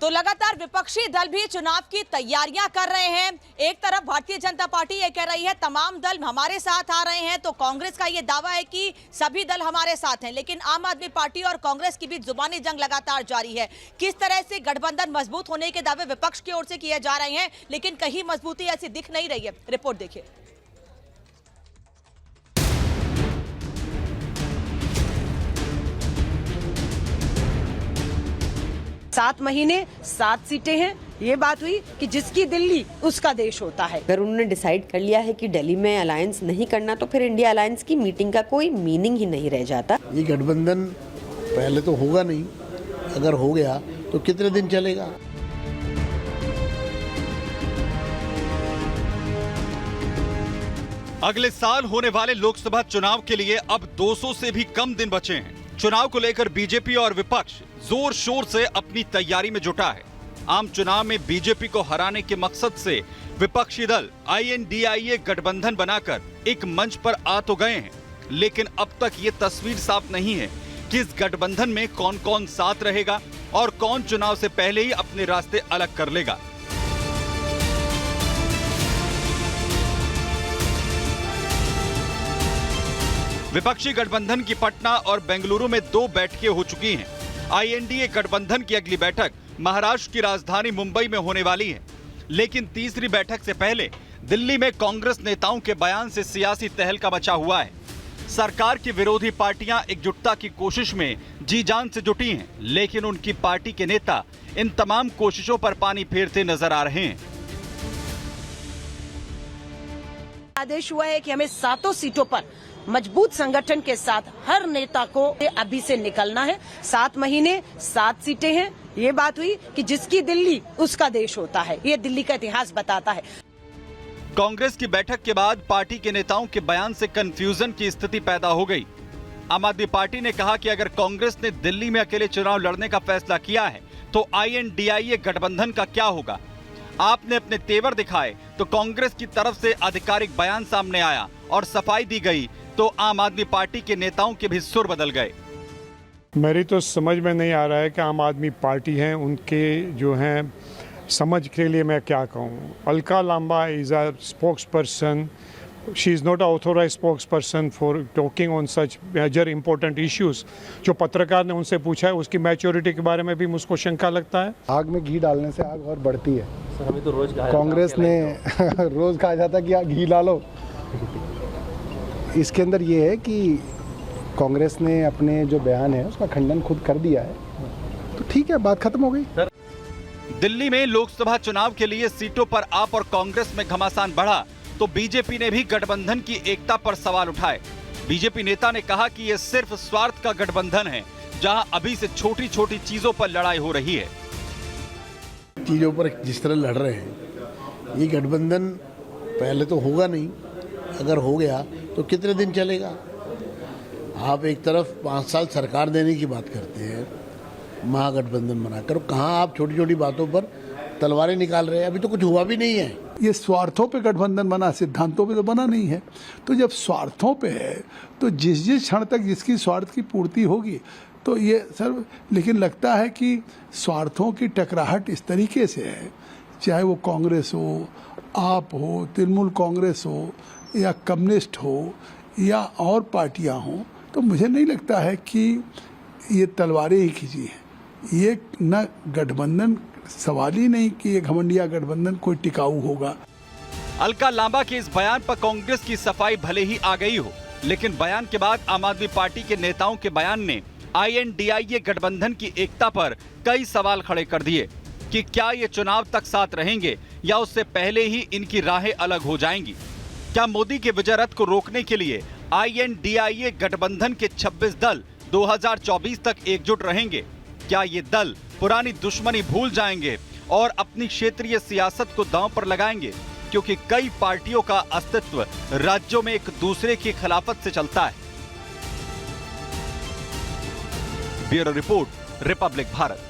तो लगातार विपक्षी दल भी चुनाव की तैयारियां कर रहे हैं। एक तरफ भारतीय जनता पार्टी ये कह रही है तमाम दल हमारे साथ आ रहे हैं, तो कांग्रेस का ये दावा है कि सभी दल हमारे साथ हैं, लेकिन आम आदमी पार्टी और कांग्रेस की बीच जुबानी जंग लगातार जारी है। किस तरह से गठबंधन मजबूत होने के दावे विपक्ष की ओर से किए जा रहे हैं, लेकिन कहीं मजबूती ऐसी दिख नहीं रही है। रिपोर्ट देखिए। 7 महीने 7 सीटें हैं। ये बात हुई कि जिसकी दिल्ली उसका देश होता है। अगर उन्होंने डिसाइड कर लिया है कि दिल्ली में अलायंस नहीं करना, तो फिर इंडिया अलायंस की मीटिंग का कोई मीनिंग ही नहीं रह जाता। ये गठबंधन पहले तो होगा नहीं, अगर हो गया तो कितने दिन चलेगा। अगले साल होने वाले लोकसभा चुनाव के लिए अब 200 से भी कम दिन बचे हैं। चुनाव को लेकर बीजेपी और विपक्ष जोर शोर से अपनी तैयारी में जुटा है। आम चुनाव में बीजेपी को हराने के मकसद से विपक्षी दल INDIA गठबंधन बनाकर एक मंच पर आ तो गए हैं, लेकिन अब तक ये तस्वीर साफ नहीं है कि इस गठबंधन में कौन कौन साथ रहेगा और कौन चुनाव से पहले ही अपने रास्ते अलग कर लेगा। विपक्षी गठबंधन की पटना और बेंगलुरु में 2 बैठकें हो चुकी हैं। INDA गठबंधन की अगली बैठक महाराष्ट्र की राजधानी मुंबई में होने वाली है, लेकिन तीसरी बैठक से पहले दिल्ली में कांग्रेस नेताओं के बयान से सियासी तहलका मचा हुआ है। सरकार की विरोधी पार्टियां एकजुटता की कोशिश में जी जान से जुटी हैं, लेकिन उनकी पार्टी के नेता इन तमाम कोशिशों पर पानी फेरते नजर आ रहे हैं। आदेश हुआ है कि हमें 7 सीटों पर मजबूत संगठन के साथ हर नेता को अभी से निकलना है। 7 महीने 7 सीटें हैं। ये बात हुई कि जिसकी दिल्ली उसका देश होता है। ये दिल्ली का इतिहास बताता है। कांग्रेस की बैठक के बाद पार्टी के नेताओं के बयान से कंफ्यूजन की स्थिति पैदा हो गई। आम आदमी पार्टी ने कहा कि अगर कांग्रेस ने दिल्ली में अकेले चुनाव लड़ने का फैसला किया है तो INDIA गठबंधन का क्या होगा। आपने अपने तेवर दिखाए तो कांग्रेस की तरफ से आधिकारिक बयान सामने आया और सफाई दी गई तो आम आदमी पार्टी के नेताओं के भी सुर बदल गए। मेरी तो समझ में नहीं आ रहा है कि आम आदमी पार्टी हैं, उनके जो हैं समझ के लिए मैं क्या कहूँ। Alka Lamba is a spokesperson, she is not a authorised spokesperson for talking on such major important issues. जो पत्रकार ने उनसे पूछा है उसकी मैच्योरिटी के बारे में भी मुझको शंका लगता है। आग में घी डालने से आग और बढ़ती है। सर, हमें तो रोज कहा कांग्रेस ने रोज कहा जाता कि आप घी ला लो। इसके अंदर ये है कि कांग्रेस ने अपने जो बयान है उसका खंडन खुद कर दिया है, तो ठीक है, बात खत्म हो गई। दिल्ली में लोकसभा चुनाव के लिए सीटों पर आप और कांग्रेस में घमासान बढ़ा तो बीजेपी ने भी गठबंधन की एकता पर सवाल उठाए। बीजेपी नेता ने कहा कि यह सिर्फ स्वार्थ का गठबंधन है, जहां अभी से छोटी छोटी चीजों पर लड़ाई हो रही है। चीज़ों पर जिस तरह लड़ रहे हैं, ये गठबंधन पहले तो होगा नहीं, अगर हो गया तो कितने दिन चलेगा। आप एक तरफ 5 साल सरकार देने की बात करते हैं महागठबंधन बनाकर, कहाँ आप छोटी छोटी बातों पर तलवारें निकाल रहे हैं। अभी तो कुछ हुआ भी नहीं है। ये स्वार्थों पे गठबंधन बना, सिद्धांतों पे तो बना नहीं है। तो जब स्वार्थों पे है तो जिस क्षण तक जिसकी स्वार्थ की पूर्ति होगी तो ये सर, लेकिन लगता है कि स्वार्थों की टकराहट इस तरीके से है, चाहे वो कांग्रेस हो, आप हो, तृणमूल कांग्रेस हो या कम्युनिस्ट हो या और पार्टियां हों, तो मुझे नहीं लगता है कि ये तलवारें ही खींची हैं। ये न गठबंधन, सवाल ही नहीं कि ये घमंडिया गठबंधन कोई टिकाऊ होगा। अलका लांबा के इस बयान पर कांग्रेस की सफाई भले ही आ गई हो, लेकिन बयान के बाद आम आदमी पार्टी के नेताओं के बयान ने INDIA गठबंधन की एकता पर कई सवाल खड़े कर दिए कि क्या ये चुनाव तक साथ रहेंगे या उससे पहले ही इनकी राहें अलग हो जाएंगी। क्या मोदी के विजय रथ को रोकने के लिए INDIA गठबंधन के 26 दल 2024 तक एकजुट रहेंगे? क्या ये दल पुरानी दुश्मनी भूल जाएंगे और अपनी क्षेत्रीय सियासत को दांव पर लगाएंगे? क्योंकि कई पार्टियों का अस्तित्व राज्यों में एक दूसरे की खिलाफत से चलता है। Bureau report, Republic Bharat.